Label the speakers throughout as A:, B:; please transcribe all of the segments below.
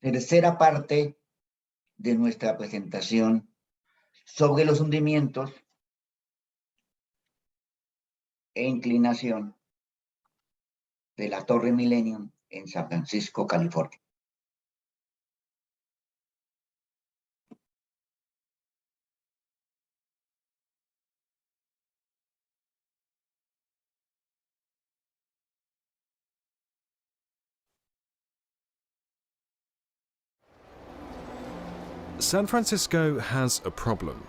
A: Tercera parte de nuestra presentación sobre los hundimientos e inclinación de la Torre Millennium en San Francisco, California.
B: San Francisco has a problem.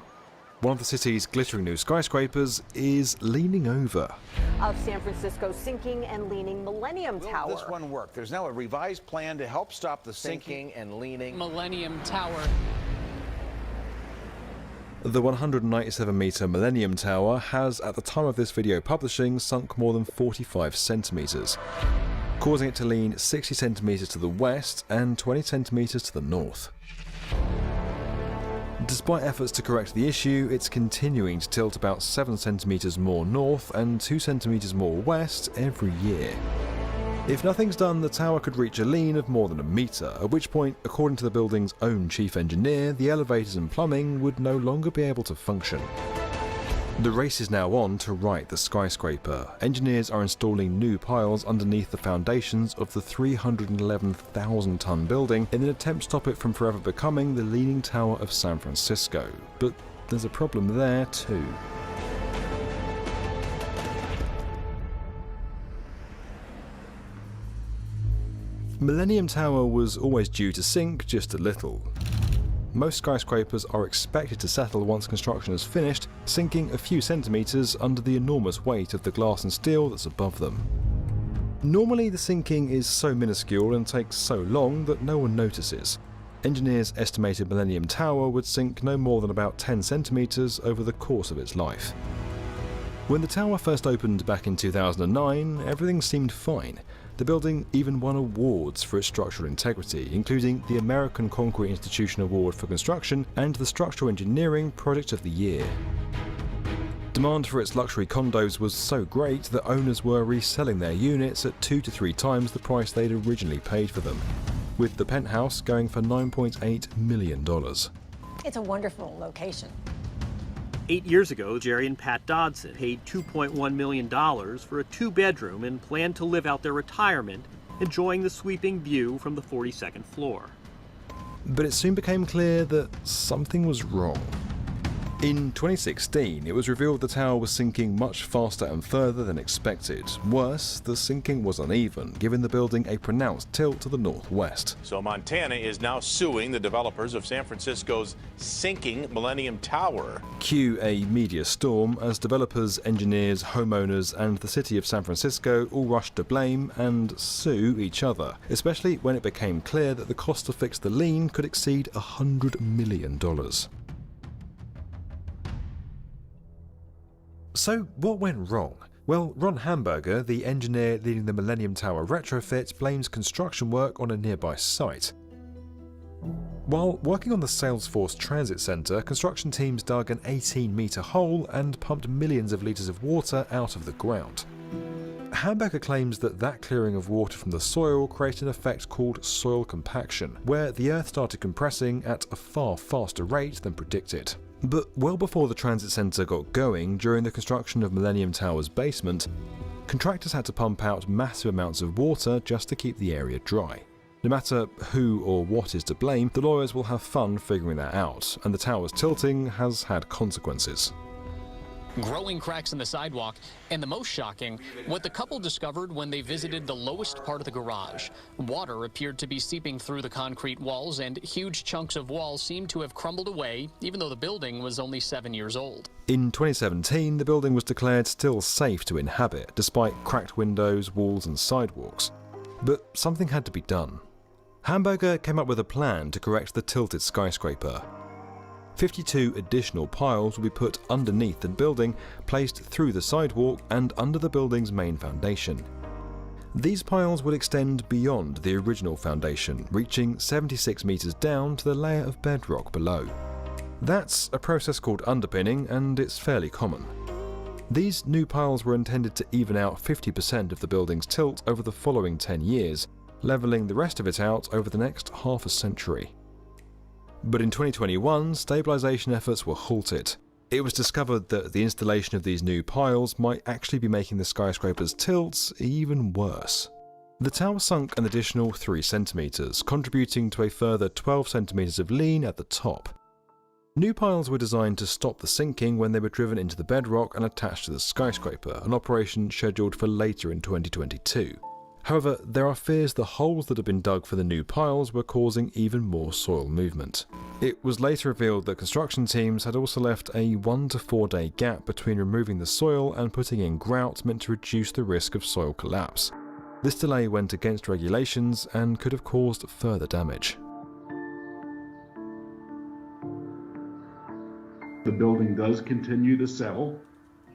B: One of the city's glittering new skyscrapers is leaning over.
C: Of San Francisco's sinking and leaning Millennium Tower.
D: Will this one work? There's now a revised plan to help stop the sinking and leaning
E: Millennium Tower.
B: The 197-metre Millennium Tower has, at the time of this video publishing, sunk more than 45 centimetres, causing it to lean 60 centimetres to the west and 20 centimetres to the north. Despite efforts to correct the issue, it's continuing to tilt about 7 centimetres more north and 2 centimetres more west every year. If nothing's done, the tower could reach a lean of more than a metre, at which point, according to the building's own chief engineer, the elevators and plumbing would no longer be able to function. The race is now on to right the skyscraper. Engineers are installing new piles underneath the foundations of the 311,000-ton building in an attempt to stop it from forever becoming the Leaning Tower of San Francisco. But there's a problem there too. Millennium Tower was always due to sink just a little. Most skyscrapers are expected to settle once construction is finished, sinking a few centimetres under the enormous weight of the glass and steel that's above them. Normally the sinking is so minuscule and takes so long that no one notices. Engineers estimated Millennium Tower would sink no more than about 10 centimetres over the course of its life. When the tower first opened back in 2009, everything seemed fine. The building even won awards for its structural integrity, including the American Concrete Institution Award for Construction and the Structural Engineering Project of the Year. Demand for its luxury condos was so great that owners were reselling their units at 2 to 3 times the price they'd originally paid for them, with the penthouse going for $9.8 million.
F: It's a wonderful location.
G: 8 years ago, Jerry and Pat Dodson paid $2.1 million for a 2-bedroom and planned to live out their retirement, enjoying the sweeping view from the 42nd floor.
B: But it soon became clear that something was wrong. In 2016, it was revealed the tower was sinking much faster and further than expected. Worse, the sinking was uneven, giving the building a pronounced tilt to the northwest.
H: So Montana is now suing the developers of San Francisco's sinking Millennium Tower.
B: Cue a media storm as developers, engineers, homeowners and the city of San Francisco all rushed to blame and sue each other, especially when it became clear that the cost to fix the lean could exceed $100 million. So what went wrong? Well, Ron Hamburger, the engineer leading the Millennium Tower retrofit, blames construction work on a nearby site. While working on the Salesforce Transit Center, construction teams dug an 18-meter hole and pumped millions of liters of water out of the ground. Hamburger claims that clearing of water from the soil created an effect called soil compaction, where the earth started compressing at a far faster rate than predicted. But well before the transit center got going, during the construction of Millennium Tower's basement, contractors had to pump out massive amounts of water just to keep the area dry. No matter who or what is to blame, the lawyers will have fun figuring that out, and the tower's tilting has had consequences.
E: Growing cracks in the sidewalk, and the most shocking, what the couple discovered when they visited the lowest part of the garage. Water appeared to be seeping through the concrete walls, and huge chunks of walls seemed to have crumbled away, even though the building was only 7 years old.
B: In 2017, the building was declared still safe to inhabit, despite cracked windows, walls and sidewalks. But something had to be done. Hamburger came up with a plan to correct the tilted skyscraper. 52 additional piles will be put underneath the building, placed through the sidewalk and under the building's main foundation. These piles will extend beyond the original foundation, reaching 76 meters down to the layer of bedrock below. That's a process called underpinning, and it's fairly common. These new piles were intended to even out 50% of the building's tilt over the following 10 years, levelling the rest of it out over the next half a century. But in 2021, stabilisation efforts were halted. It was discovered that the installation of these new piles might actually be making the skyscraper's tilts even worse. The tower sunk an additional 3 centimetres, contributing to a further 12 centimetres of lean at the top. New piles were designed to stop the sinking when they were driven into the bedrock and attached to the skyscraper, an operation scheduled for later in 2022. However, there are fears the holes that had been dug for the new piles were causing even more soil movement. It was later revealed that construction teams had also left a 1 to 4 day gap between removing the soil and putting in grout meant to reduce the risk of soil collapse. This delay went against regulations and could have caused further damage.
I: The building does continue to settle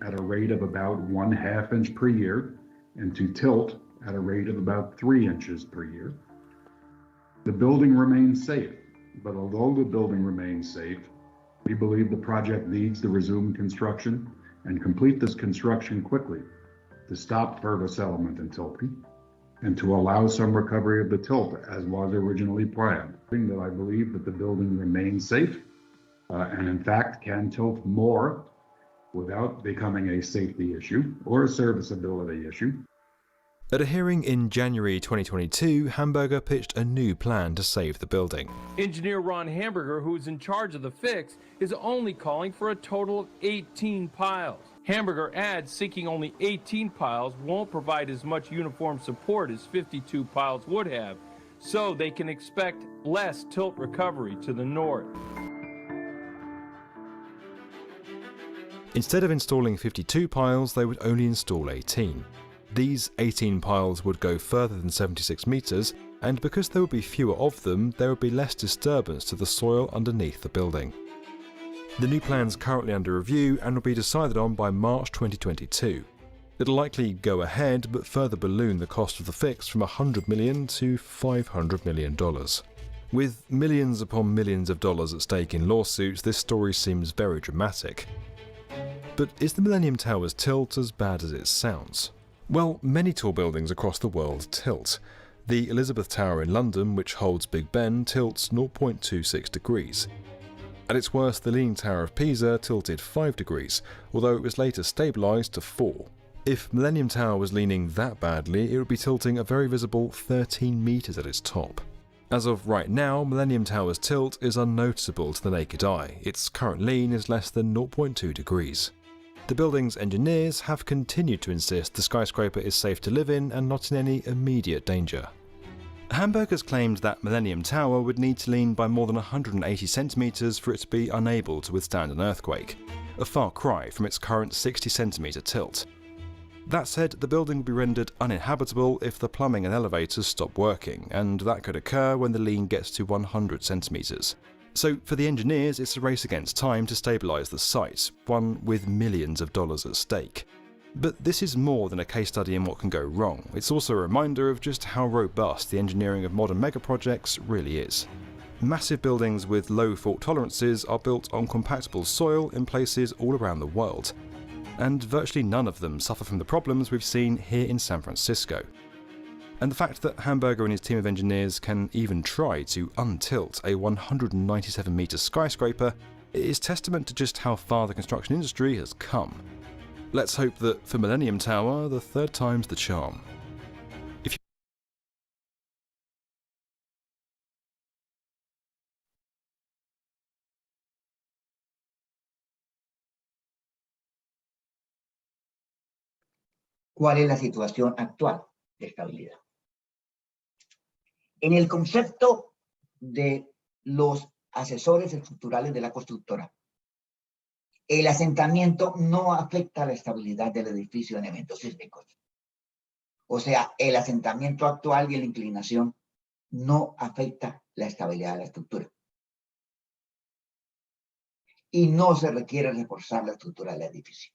I: at a rate of about 1/2 inch per year and to tilt at a rate of about 3 inches per year. The building remains safe, but although the building remains safe, we believe the project needs to resume construction and complete this construction quickly to stop further settlement and tilting and to allow some recovery of the tilt as was originally planned. That I believe that the building remains safe and in fact can tilt more without becoming a safety issue or a serviceability issue.
B: At a hearing in January 2022, Hamburger pitched a new plan to save the building.
J: Engineer Ron Hamburger, who is in charge of the fix, is only calling for a total of 18 piles. Hamburger adds sinking only 18 piles won't provide as much uniform support as 52 piles would have, so they can expect less tilt recovery to the north.
B: Instead of installing 52 piles, they would only install 18. These 18 piles would go further than 76 metres, and because there would be fewer of them, there would be less disturbance to the soil underneath the building. The new plan's currently under review and will be decided on by March 2022. It'll likely go ahead, but further balloon the cost of the fix from $100 million to $500 million. With millions upon millions of dollars at stake in lawsuits, this story seems very dramatic. But is the Millennium Tower's tilt as bad as it sounds? Well, many tall buildings across the world tilt. The Elizabeth Tower in London, which holds Big Ben, tilts 0.26 degrees. At its worst, the Leaning Tower of Pisa tilted 5 degrees, although it was later stabilised to 4. If Millennium Tower was leaning that badly, it would be tilting a very visible 13 metres at its top. As of right now, Millennium Tower's tilt is unnoticeable to the naked eye. Its current lean is less than 0.2 degrees. The building's engineers have continued to insist the skyscraper is safe to live in and not in any immediate danger. Hamburger's claimed that Millennium Tower would need to lean by more than 180 centimetres for it to be unable to withstand an earthquake, a far cry from its current 60 centimetre tilt. That said, the building would be rendered uninhabitable if the plumbing and elevators stop working, and that could occur when the lean gets to 100 centimetres. So for the engineers, it's a race against time to stabilise the site, one with millions of dollars at stake. But this is more than a case study in what can go wrong. It's also a reminder of just how robust the engineering of modern megaprojects really is. Massive buildings with low fault tolerances are built on compactable soil in places all around the world, and virtually none of them suffer from the problems we've seen here in San Francisco. And the fact that Hamburger and his team of engineers can even try to untilt a 197-metre skyscraper is testament to just how far the construction industry has come. Let's hope that for Millennium Tower, the third time's the charm.
A: ¿Cuál es la situación actual de estabilidad? En el concepto de los asesores estructurales de la constructora, el asentamiento no afecta la estabilidad del edificio en eventos sísmicos. O sea, el asentamiento actual y la inclinación no afecta la estabilidad de la estructura. Y no se requiere reforzar la estructura del edificio.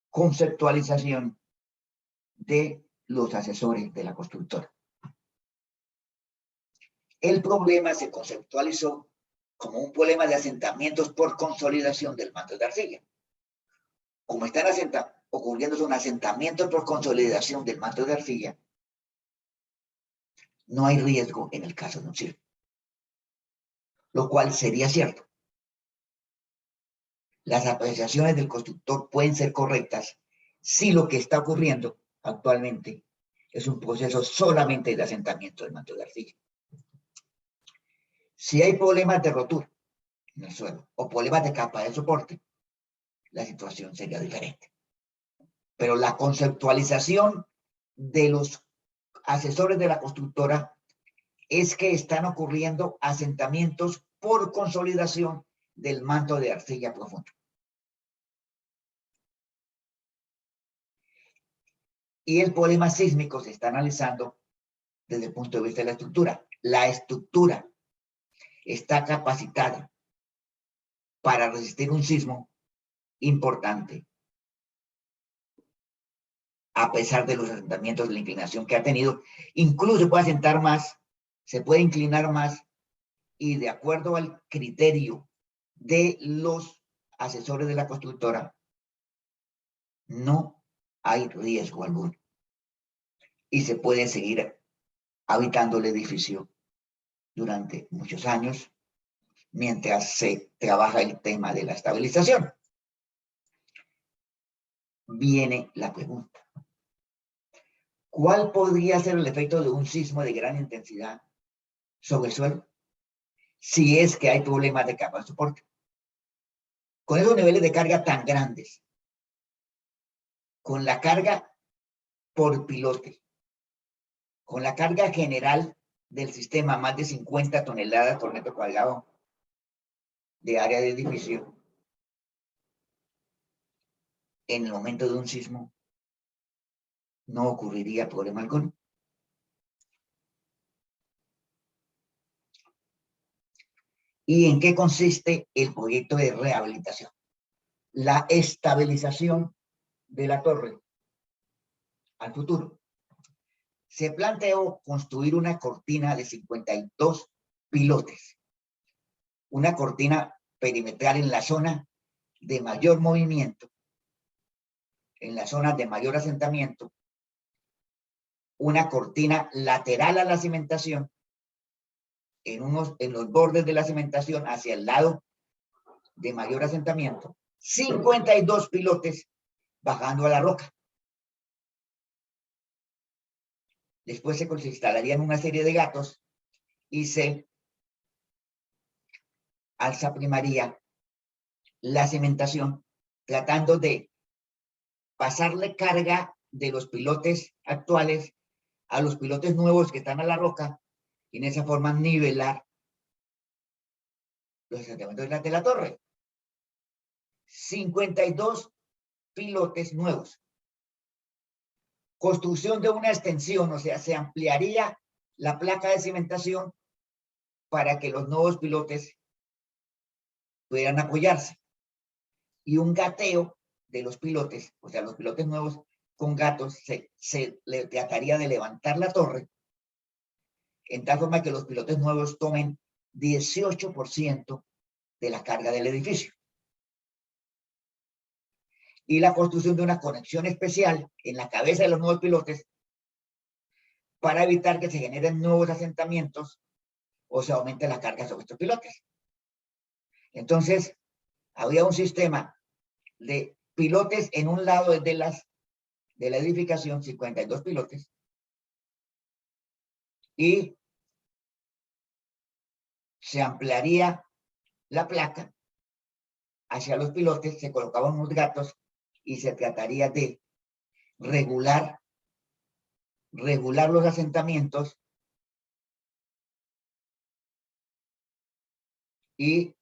A: Conceptualización de los asesores de la constructora. El problema se conceptualizó como un problema de asentamientos por consolidación del manto de arcilla. Como están asentados, ocurriendo son asentamientos por consolidación del manto de arcilla, no hay riesgo en el caso de un sismo, lo cual sería cierto. Las apreciaciones del constructor pueden ser correctas si lo que está ocurriendo actualmente es un proceso solamente de asentamiento del manto de arcilla. Si hay problemas de rotura en el suelo o problemas de capa de soporte, la situación sería diferente. Pero la conceptualización de los asesores de la constructora es que están ocurriendo asentamientos por consolidación del manto de arcilla profundo. Y el problema sísmico se está analizando desde el punto de vista de la estructura. La estructura está capacitada para resistir un sismo importante, a pesar de los asentamientos de la inclinación que ha tenido. Incluso puede asentar más, se puede inclinar más, y de acuerdo al criterio de los asesores de la constructora, no hay riesgo alguno. Y se puede seguir habitando el edificio durante muchos años, mientras se trabaja el tema de la estabilización. Viene la pregunta: ¿cuál podría ser el efecto de un sismo de gran intensidad sobre el suelo si es que hay problemas de capa de soporte? Con esos niveles de carga tan grandes, con la carga por pilote, con la carga general del sistema, más de 50 toneladas por metro cuadrado de área de edificio, en el momento de un sismo no ocurriría problema alguno. ¿Y en qué consiste el proyecto de rehabilitación? La estabilización de la torre al futuro. Se planteó construir una cortina de 52 pilotes, una cortina perimetral en la zona de mayor movimiento, en la zona de mayor asentamiento, una cortina lateral a la cimentación, en los bordes de la cimentación hacia el lado de mayor asentamiento, 52 pilotes bajando a la roca. Después se instalarían una serie de gatos y se alzaprimaría la cimentación, tratando de pasarle carga de los pilotes actuales a los pilotes nuevos que están a la roca, y en esa forma nivelar los asentamientos de la torre. 52 pilotes nuevos. Construcción de una extensión, o sea, se ampliaría la placa de cimentación para que los nuevos pilotes pudieran apoyarse. Y un gateo de los pilotes, o sea, los pilotes nuevos con gatos, se le trataría de levantar la torre en tal forma que los pilotes nuevos tomen 18% de la carga del edificio. Y la construcción de una conexión especial en la cabeza de los nuevos pilotes para evitar que se generen nuevos asentamientos o se aumente la carga sobre estos pilotes. Entonces, había un sistema de pilotes en un lado de la edificación, 52 pilotes, y se ampliaría la placa hacia los pilotes, se colocaban unos gatos y se trataría de regular los asentamientos y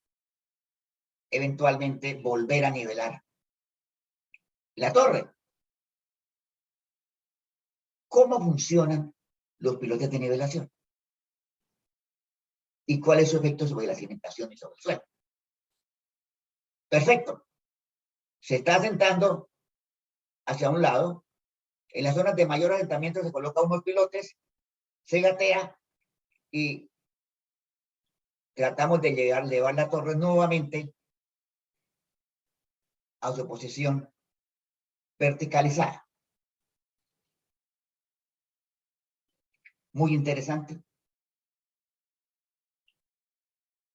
A: eventualmente volver a nivelar la torre. ¿Cómo funcionan los pilotes de nivelación? ¿Y cuál es su efecto sobre la cimentación y sobre el suelo? Perfecto. Se está asentando hacia un lado. En las zonas de mayor asentamiento se colocan unos pilotes, se gatea y tratamos de llevar la torre nuevamente a su posición verticalizada. Muy interesante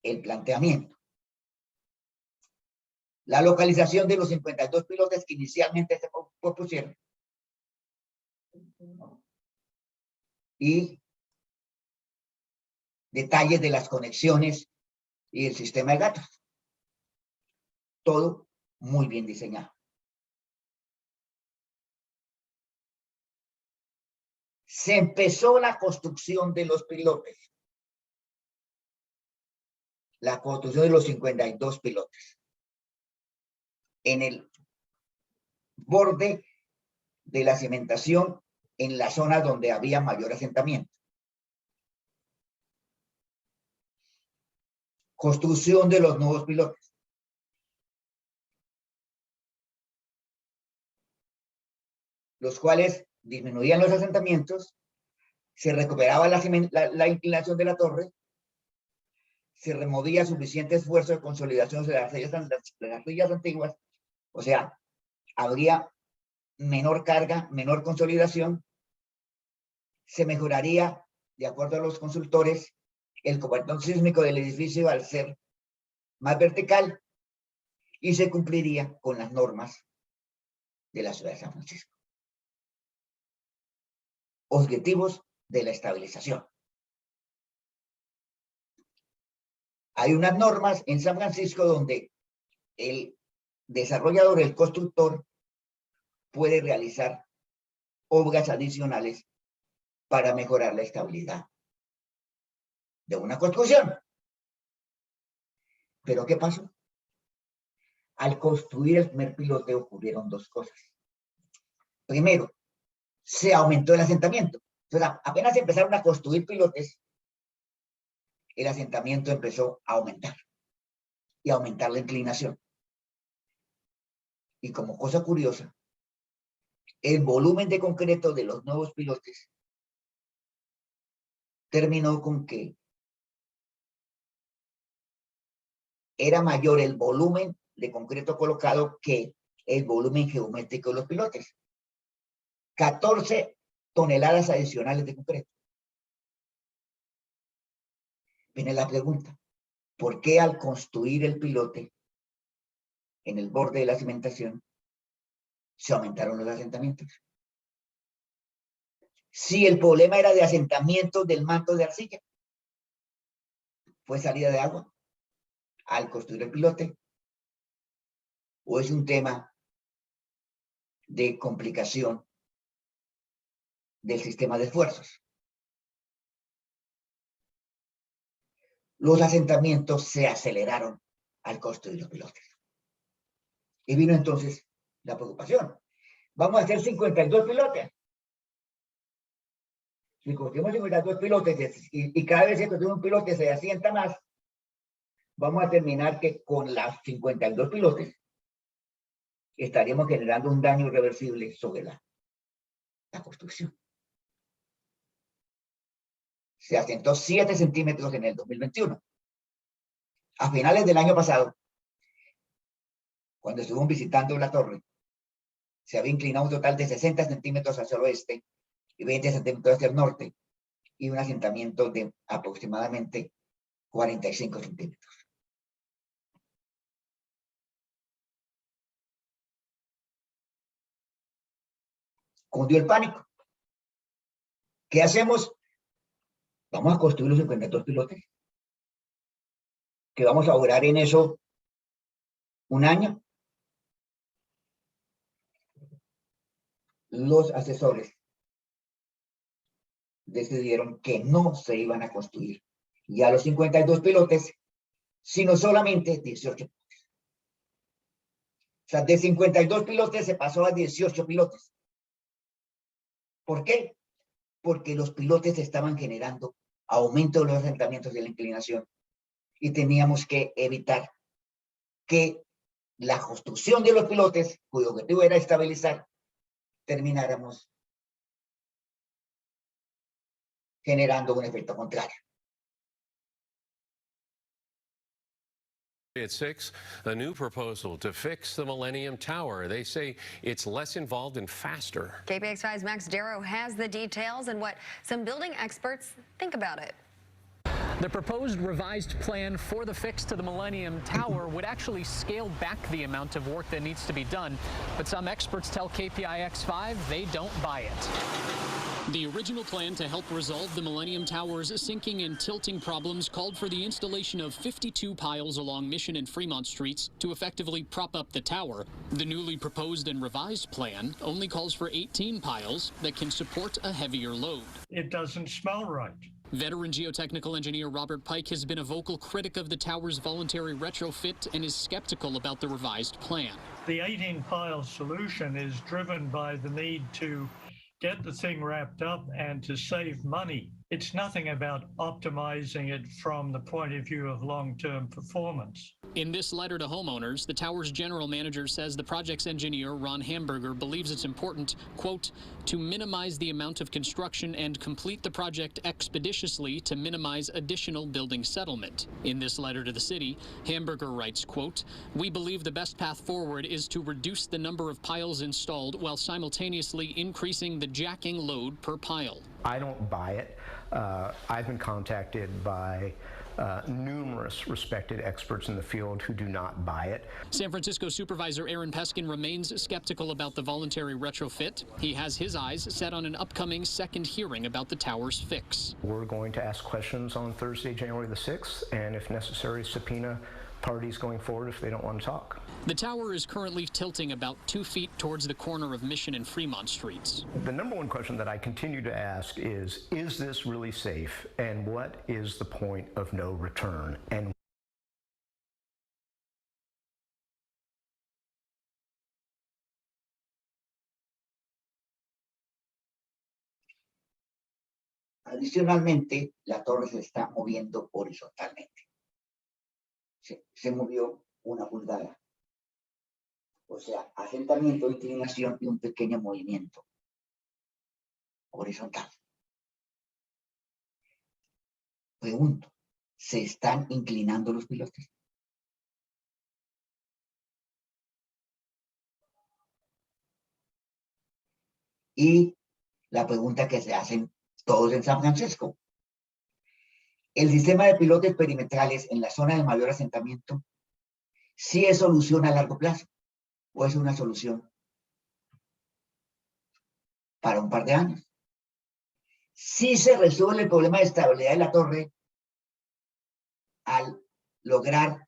A: el planteamiento. La localización de los 52 pilotes que inicialmente se propusieron y detalles de las conexiones y el sistema de datos. Todo muy bien diseñado. Se empezó la construcción de los pilotes. La construcción de los 52 pilotes. En el borde de la cimentación, en la zona donde había mayor asentamiento. Construcción de los nuevos pilotes. Los cuales disminuían los asentamientos, se recuperaba la inclinación de la torre, se removía suficiente esfuerzo de consolidación de las sillas antiguas, o sea, habría menor carga, menor consolidación, se mejoraría, de acuerdo a los consultores, el comportamiento sísmico del edificio al ser más vertical y se cumpliría con las normas de la ciudad de San Francisco. Objetivos de la estabilización. Hay unas normas en San Francisco donde el desarrollador, el constructor, puede realizar obras adicionales para mejorar la estabilidad de una construcción. ¿Pero qué pasó? Al construir el primer pilote ocurrieron dos cosas. Primero, se aumentó el asentamiento. Entonces, apenas empezaron a construir pilotes, el asentamiento empezó a aumentar y a aumentar la inclinación. Y como cosa curiosa, el volumen de concreto de los nuevos pilotes terminó con que era mayor el volumen de concreto colocado que el volumen geométrico de los pilotes. 14 toneladas adicionales de concreto. Viene la pregunta, ¿por qué al construir el pilote en el borde de la cimentación se aumentaron los asentamientos? Si el problema era de asentamiento del manto de arcilla, ¿fue salida de agua al construir el pilote? ¿O es un tema de complicación del sistema de esfuerzos? Los asentamientos se aceleraron al construir los pilotes. Y vino entonces la preocupación. Vamos a hacer 52 pilotes. Si construimos 52 pilotes y cada vez que construimos un pilote se asienta más, vamos a terminar que con las 52 pilotes estaríamos generando un daño irreversible sobre la construcción. Se asentó 7 centímetros en el 2021. A finales del año pasado, cuando estuvimos visitando la torre, se había inclinado un total de 60 centímetros hacia el oeste y 20 centímetros hacia el norte, y un asentamiento de aproximadamente 45 centímetros. Cundió el pánico. ¿Qué hacemos? Vamos a construir los 52 pilotes. ¿Que vamos a durar en eso un año? Los asesores decidieron que no se iban a construir ya los 52 pilotes, sino solamente 18 pilotes. O sea, de 52 pilotes se pasó a 18 pilotes. ¿Por qué? Porque los pilotes estaban generando aumento de los asentamientos de la inclinación y teníamos que evitar que la construcción de los pilotes, cuyo objetivo era estabilizar, termináramos generando un efecto contrario.
K: At 6, a new proposal to fix the Millennium Tower. They say it's less involved and faster.
L: KPX5's Max Darrow has the details and what some building experts think about it.
E: The proposed revised plan for the fix to the Millennium Tower would actually scale back the amount of work that needs to be done, but some experts tell KPIX5 they don't buy it. The original plan to help resolve the Millennium Tower's sinking and tilting problems called for the installation of 52 piles along Mission and Fremont Streets to effectively prop up the tower. The newly proposed and revised plan only calls for 18 piles that can support a heavier load.
M: It doesn't smell right.
E: Veteran geotechnical engineer Robert Pike has been a vocal critic of the tower's voluntary retrofit and is skeptical about the revised plan.
M: The 18-pile solution is driven by the need to get the thing wrapped up and to save money. It's nothing about optimizing it from the point of view of long-term performance.
E: In this letter to homeowners, the tower's general manager says the project's engineer, Ron Hamburger, believes it's important, quote, to minimize the amount of construction and complete the project expeditiously to minimize additional building settlement. In this letter to the city, Hamburger writes, quote, we believe the best path forward is to reduce the number of piles installed while simultaneously increasing the jacking load per pile.
N: I don't buy it. I've been contacted by numerous respected experts in the field who do not buy it.
E: San Francisco Supervisor Aaron Peskin remains skeptical about the voluntary retrofit. He has his eyes set on an upcoming second hearing about the tower's fix.
N: We're going to ask questions on Thursday, January the 6th, and if necessary, subpoena parties going forward if they don't want to talk.
E: The tower is currently tilting about 2 feet towards the corner of Mission and Fremont Streets.
N: The number one question that I continue to ask is this really safe? And what is the point of no return? And
A: adicionalmente, la torre se está moviendo horizontalmente. Se movió 1 pulgada. O sea, asentamiento, inclinación y un pequeño movimiento horizontal. Pregunto, ¿se están inclinando los pilotes? Y la pregunta que se hacen todos en San Francisco. El sistema de pilotes perimetrales en la zona de mayor asentamiento, ¿sí es solución a largo plazo o es una solución para un par de años? ¿Sí se resuelve el problema de estabilidad de la torre al lograr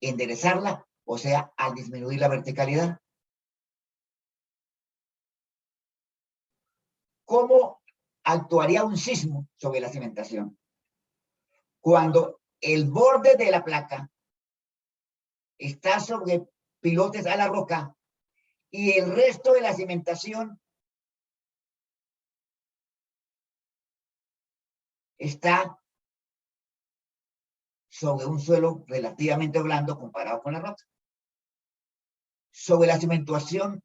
A: enderezarla, o sea, al disminuir la verticalidad? ¿Cómo actuaría un sismo sobre la cimentación cuando el borde de la placa está sobre pilotes a la roca y el resto de la cimentación está sobre un suelo relativamente blando comparado con la roca? Sobre la cimentación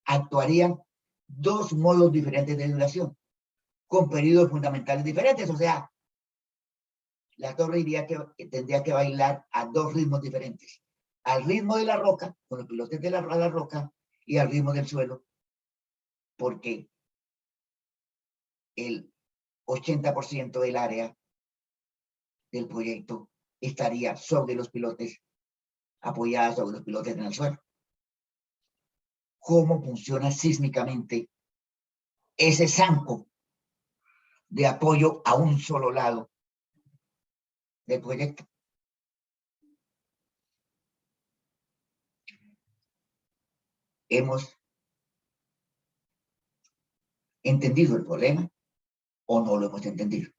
A: actuarían 2 modos diferentes de vibración, con periodos fundamentales diferentes, o sea, la torre tendría que bailar a 2 ritmos diferentes, al ritmo de la roca, con los pilotes de la roca, y al ritmo del suelo, porque el 80% del área del proyecto estaría sobre los pilotes, apoyada sobre los pilotes en el suelo. ¿Cómo funciona sísmicamente ese zanco de apoyo a un solo lado del proyecto? ¿Hemos entendido el problema o no lo hemos entendido?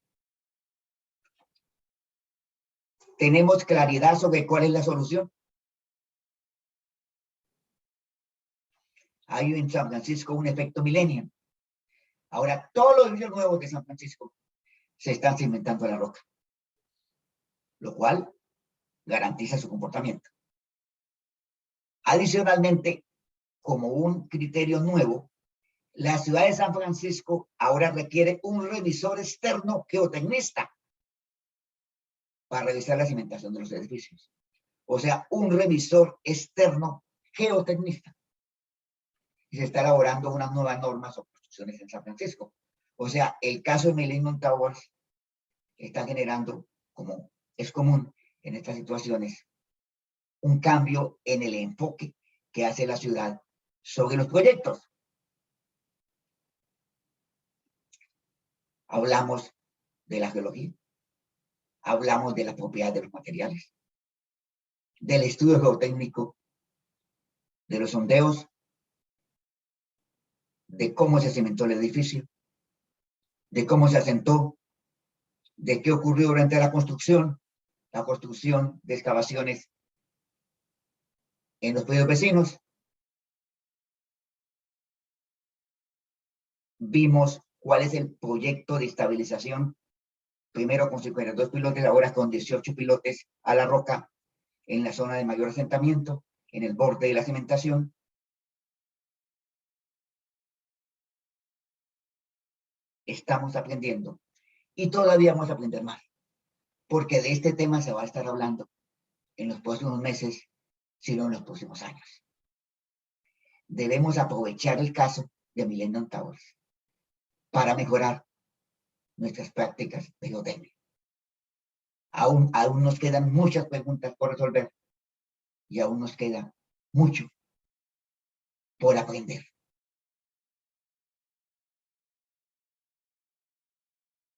A: ¿Tenemos claridad sobre cuál es la solución? Hay en San Francisco un efecto Millennium. Ahora todos los edificios nuevos de San Francisco se están cimentando a la roca, lo cual garantiza su comportamiento. Adicionalmente, como un criterio nuevo, la ciudad de San Francisco ahora requiere un revisor externo geotecnista para revisar la cimentación de los edificios. O sea, un revisor externo geotecnista. Y se está elaborando unas nuevas normas o construcciones en San Francisco. O sea, el caso de Millennium Towers está generando, como es común en estas situaciones, un cambio en el enfoque que hace la ciudad sobre los proyectos. Hablamos de la geología, hablamos de la propiedad de los materiales, del estudio geotécnico, de los sondeos, de cómo se cimentó el edificio, de cómo se asentó, de qué ocurrió durante la construcción de excavaciones en los predios vecinos. Vimos cuál es el proyecto de estabilización, primero con 52 pilotes, ahora con 18 pilotes a la roca en la zona de mayor asentamiento, en el borde de la cimentación. Estamos aprendiendo y todavía vamos a aprender más, porque de este tema se va a estar hablando en los próximos meses, sino en los próximos años. Debemos aprovechar el caso de Millennium Towers para mejorar nuestras prácticas de geotecnia. Aún nos quedan muchas preguntas por resolver y aún nos queda mucho por aprender.